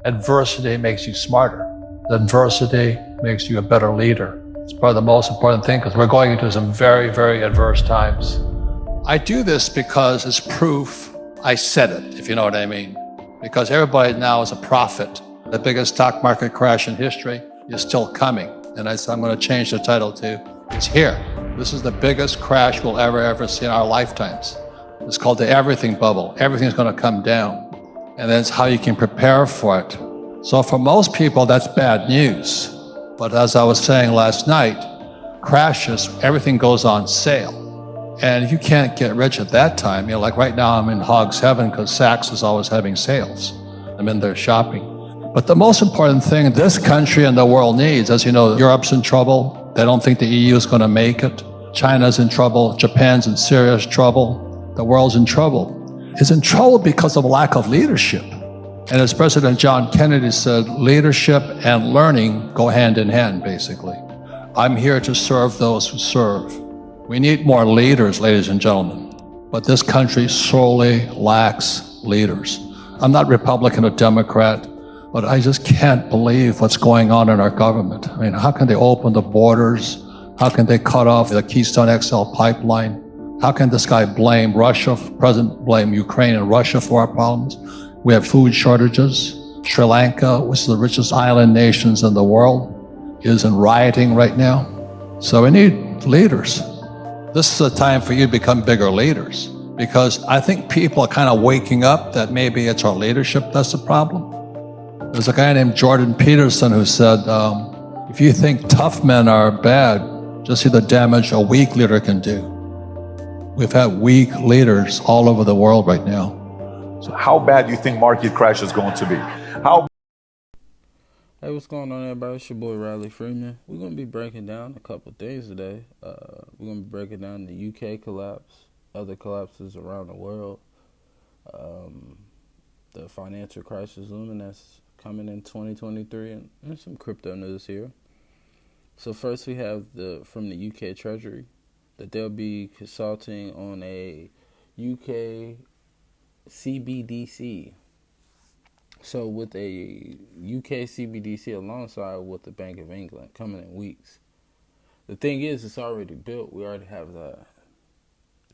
Adversity makes you smarter. Adversity makes you a better leader. It's probably the most important thing because we're going into some very, very adverse times. I do this because it's proof I said it, if you know what I mean. Because everybody now is a prophet. The biggest stock market crash in history is still coming. And I said, I'm going to change the title to, it's here. This is the biggest crash we'll ever see in our lifetimes. It's called the everything bubble. Everything's going to come down. And that's how you can prepare for it. So for most people, that's bad news. But as I was saying last night, crashes, everything goes on sale. And you can't get rich at that time. You know, like right now I'm in hog's heaven because Saks is always having sales. I'm in there shopping. But the most important thing this country and the world needs, as you know, Europe's in trouble. They don't think the EU is going to make it. China's in trouble. Japan's in serious trouble. The world's in trouble. It's in trouble because of lack of leadership. And as President John Kennedy said, leadership and learning go hand in hand, basically. I'm here to serve those who serve. We need more leaders, ladies and gentlemen, but this country sorely lacks leaders. I'm not Republican or Democrat, but I just can't believe what's going on in our government. I mean, how can they open the borders? How can they cut off the Keystone XL pipeline? How can this guy blame Russia, President blame Ukraine and Russia for our problems? We have food shortages. Sri Lanka, which is the richest island nations in the world, is in rioting right now. So we need leaders. This is a time for you to become bigger leaders because I think people are kind of waking up that maybe it's our leadership that's the problem. There's a guy named Jordan Peterson who said, if you think tough men are bad, just see the damage a weak leader can do. We've had weak leaders all over the world right now. So how bad do you think market crash is going to be? Hey, what's going on, everybody? It's your boy Riley Freeman. We're going to be breaking down a couple things today. We're going to be breaking down the UK collapse, other collapses around the world, the financial crisis looming that's coming in 2023, and some crypto news here. So first we have from the UK Treasury that they'll be consulting on a UK CBDC. So with a UK CBDC alongside with the Bank of England coming in weeks. The thing is, it's already built. We already have the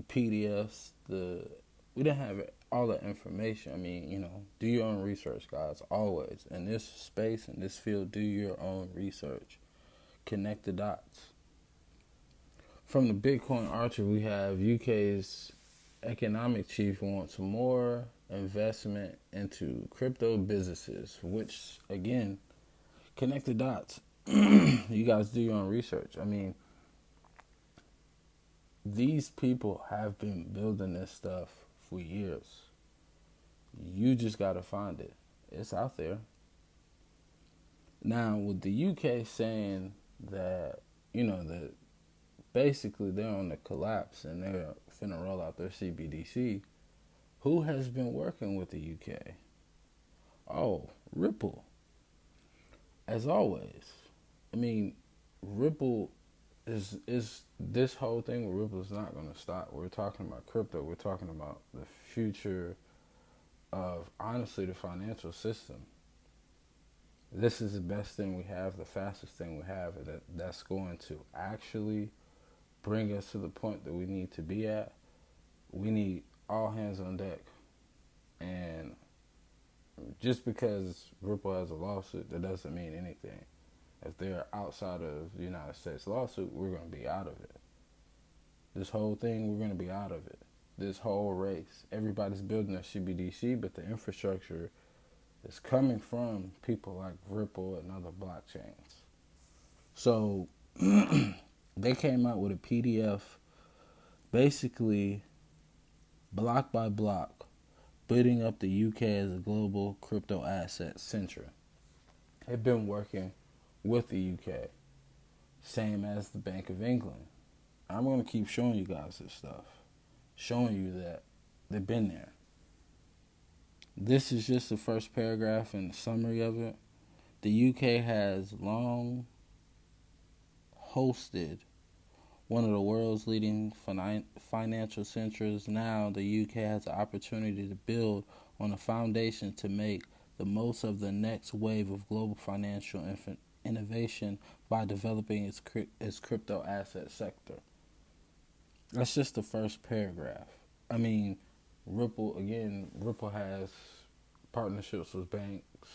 PDFs. We don't have all the information. I mean, you know, do your own research, guys. Always in this space, in this field, do your own research. Connect the dots. From the Bitcoin Archer, we have UK's economic chief wants more investment into crypto businesses, which, again, connect the dots. You guys do your own research. I mean, these people have been building this stuff for years. You just got to find it. It's out there. Now, with the UK saying that, you know, that basically they're on the collapse and they're finna roll out their CBDC, who has been working with the UK? Oh, Ripple. As always. I mean, Ripple is this whole thing with Ripple is not going to stop. We're talking about crypto. We're talking about the future of, honestly, the financial system. This is the best thing we have, the fastest thing we have, that's going to actually bring us to the point that we need to be at. We need all hands on deck. And just because Ripple has a lawsuit, that doesn't mean anything. If they're outside of the United States lawsuit, we're going to be out of it. This whole thing, we're going to be out of it. This whole race. Everybody's building a CBDC, but the infrastructure is coming from people like Ripple and other blockchains. So they came out with a PDF, basically block by block, building up the UK as a global crypto asset center. They've been working with the UK, same as the Bank of England. I'm going to keep showing you guys this stuff, showing you that they've been there. This is just the first paragraph and the summary of it. The UK has long hosted one of the world's leading financial centers. Now the UK has the opportunity to build on a foundation to make the most of the next wave of global financial innovation by developing its crypto asset sector. That's just the first paragraph. I mean, Ripple has partnerships with banks,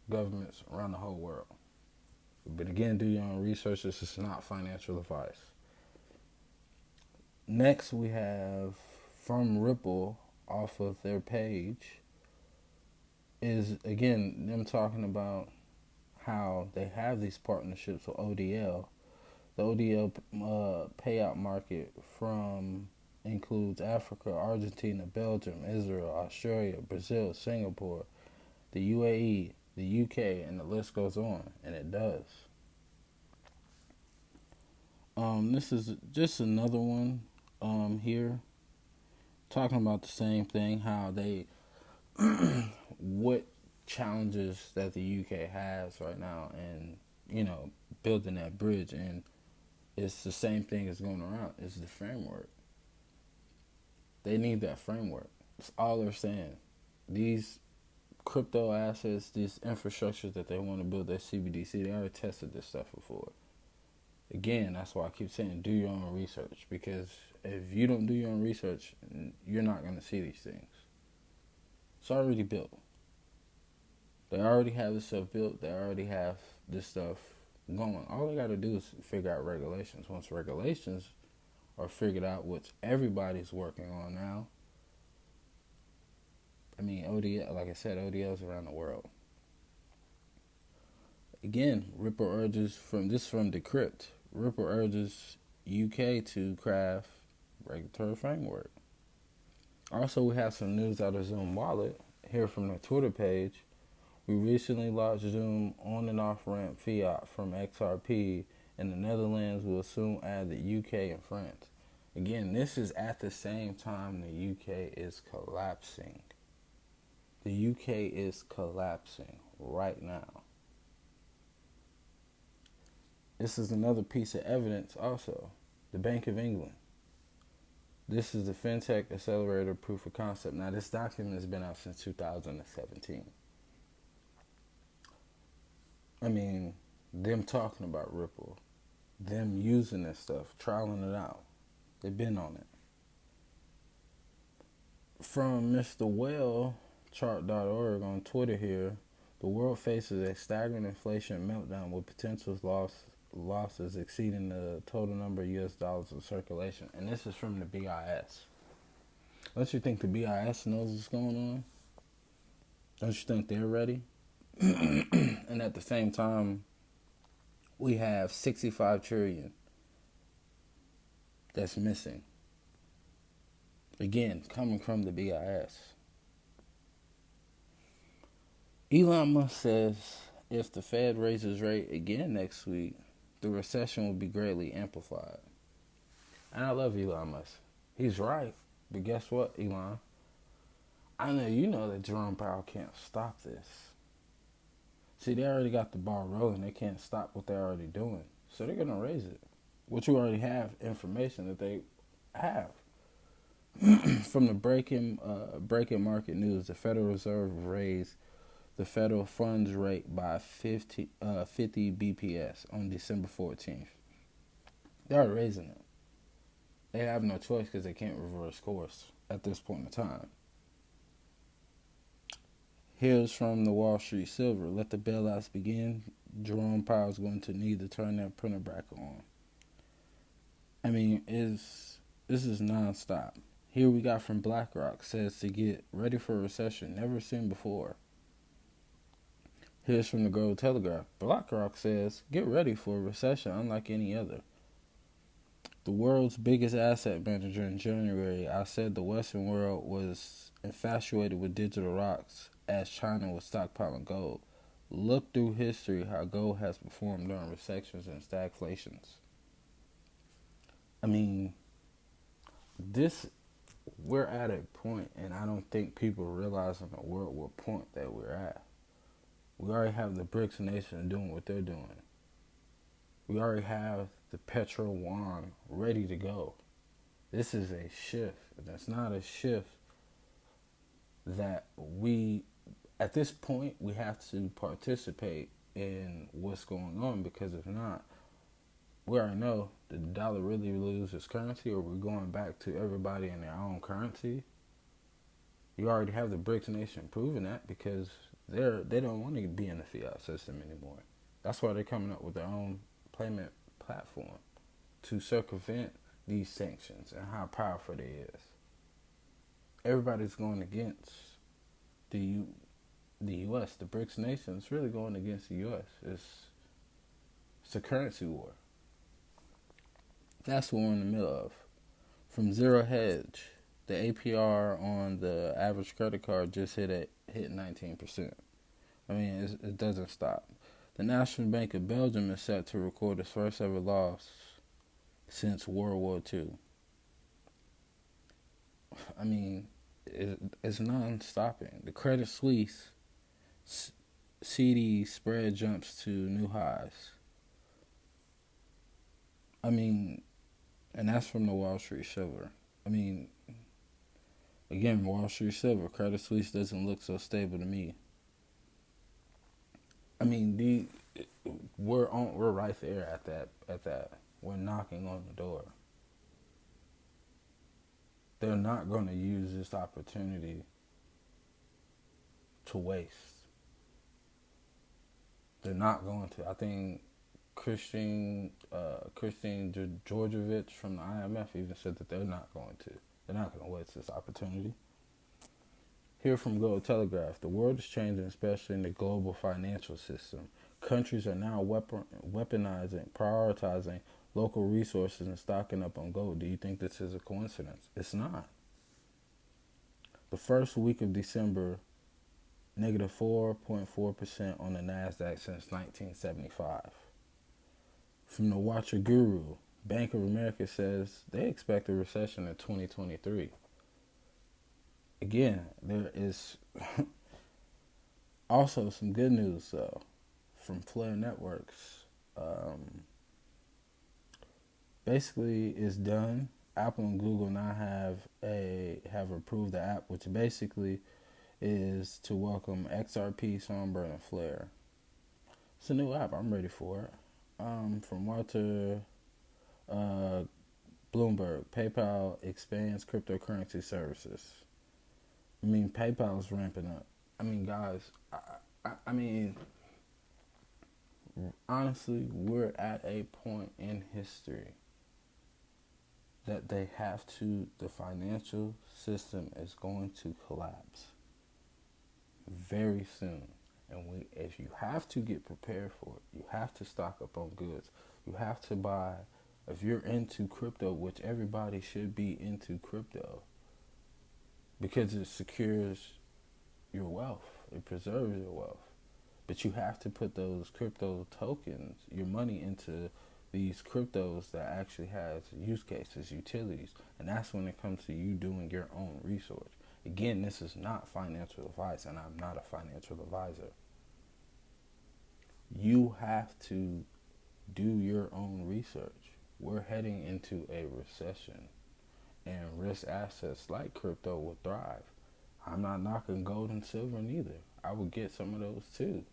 governments around the whole world. But again, do your own research. This is not financial advice. Next, we have from Ripple off of their page is, again, them talking about how they have these partnerships with ODL. The ODL payout market includes Africa, Argentina, Belgium, Israel, Australia, Brazil, Singapore, the UAE, the UK, and the list goes on, and it does. This is just another one here talking about the same thing, how they what challenges that the UK has right now, and building that bridge, and it's the same thing as going around. It's the framework. They need that framework. That's all they're saying. These crypto assets, these infrastructures that they want to build, their CBDC, they already tested this stuff before. Again, that's why I keep saying do your own research, because if you don't do your own research, you're not going to see these things. It's already built. They already have this stuff built. They already have this stuff going. All they got to do is figure out regulations. Once regulations are figured out, which everybody's working on now. I mean, ODL, like I said, ODL's around the world. Again, Ripple urges from Decrypt. Ripple urges UK to craft regulatory framework. Also, we have some news out of Zoom Wallet here from their Twitter page. We recently launched Zoom on and off ramp fiat from XRP, and the Netherlands will soon add the UK and France. Again, this is at the same time the UK is collapsing. The UK is collapsing right now. This is another piece of evidence also. The Bank of England. This is the FinTech Accelerator Proof of Concept. Now, this document has been out since 2017. I mean, them talking about Ripple, them using this stuff, trialing it out. They've been on it. From Mr. Well, chart.org on Twitter here, the world faces a staggering inflation meltdown with potential losses exceeding the total number of US dollars in circulation. And this is from the BIS. Don't you think the BIS knows what's going on? Don't you think they're ready? And at the same time, we have 65 trillion that's missing. Again, coming from the BIS. Elon Musk says if the Fed raises rate again next week, the recession will be greatly amplified. And I love Elon Musk. He's right. But guess what, Elon? I know you know that Jerome Powell can't stop this. See, they already got the ball rolling. They can't stop what they're already doing. So they're going to raise it. Which you already have information that they have. From the breaking market news, the Federal Reserve raised the federal funds rate by 50 BPS on December 14th. They're raising it. They have no choice because they can't reverse course at this point in time. Here's from the Wall Street Silver. Let the bailouts begin. Jerome Powell is going to need to turn that printer back on. I mean, this is nonstop. Here we got from BlackRock, says to get ready for a recession never seen before. Here's from the Gold Telegraph. BlackRock says, get ready for a recession unlike any other. The world's biggest asset manager in January, I said the Western world was infatuated with digital rocks as China was stockpiling gold. Look through history how gold has performed during recessions and stagflations. I mean, we're at a point, and I don't think people realize in the world what point that we're at. We already have the BRICS nation doing what they're doing. We already have the petro yuan ready to go. This is a shift. And it's not a shift that we at this point, we have to participate in what's going on, because if not, we already know the dollar really loses currency, or we're going back to everybody in their own currency. You already have the BRICS nation proving that, because they don't want to be in the fiat system anymore. That's why they're coming up with their own payment platform to circumvent these sanctions and how powerful it is. Everybody's going against the U.S. The BRICS nations really going against the U.S. It's a currency war. That's what we're in the middle of. From zero hedge, the APR on the average credit card just hit 19%. I mean, it doesn't stop. The National Bank of Belgium is set to record its first ever loss since World War II. I mean, it's non-stopping. The Credit Suisse CD spread jumps to new highs. I mean, and that's from the Wall Street Silver. I mean, again, Wall Street Silver, Credit Suisse doesn't look so stable to me. I mean, we're right there at that. We're knocking on the door. They're not going to use this opportunity to waste. They're not going to. I think Christine Georgievich from the IMF even said that they're not going to. They're not going to waste this opportunity. Here from Gold Telegraph, the world is changing, especially in the global financial system. Countries are now weaponizing, prioritizing local resources and stocking up on gold. Do you think this is a coincidence? It's not. The first week of December, negative 4.4% on the NASDAQ since 1975. From the Watcher Guru, Bank of America says they expect a recession in 2023. Again, there is also some good news though from Flare Networks. Basically, it's done. Apple and Google now have approved the app, which basically is to welcome XRP, Songbird, and Flare. It's a new app. I'm ready for it. From Walter Bloomberg, PayPal expands cryptocurrency services. I mean, PayPal's ramping up. I mean, guys, I mean, honestly, we're at a point in history that the financial system is going to collapse very soon. And if you have to get prepared for it, you have to stock up on goods. You have to buy, if you're into crypto, which everybody should be into crypto, because it secures your wealth. It preserves your wealth. But you have to put those crypto tokens, your money, into these cryptos that actually has use cases, utilities. And that's when it comes to you doing your own research. Again, this is not financial advice, and I'm not a financial advisor. You have to do your own research. We're heading into a recession, and risk assets like crypto will thrive. I'm not knocking gold and silver neither. I would get some of those too,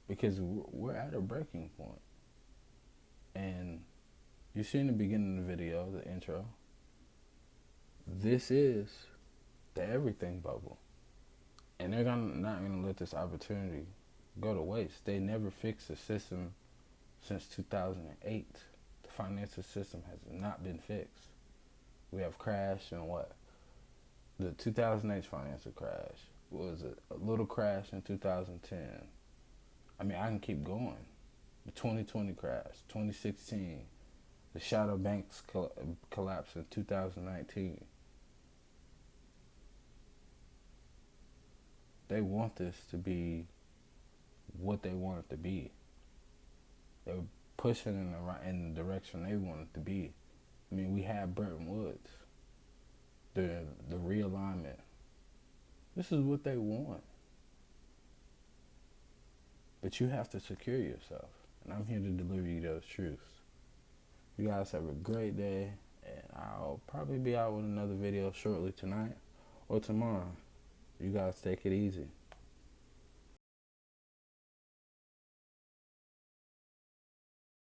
because we're at a breaking point. And you see in the beginning of the video, the intro, this is the everything bubble. And they're not going to let this opportunity go to waste. They never fixed the system since 2008. The financial system has not been fixed. We have crashed in what? The 2008 financial crash was a little crash in 2010. I mean, I can keep going. The 2020 crash, 2016, the shadow banks collapse in 2019. They want this to be what they want it to be. They're pushing in the direction they want it to be. I mean, we had Bretton Woods, the realignment. This is what they want. But you have to secure yourself. And I'm here to deliver you those truths. You guys have a great day. And I'll probably be out with another video shortly tonight or tomorrow. You guys take it easy.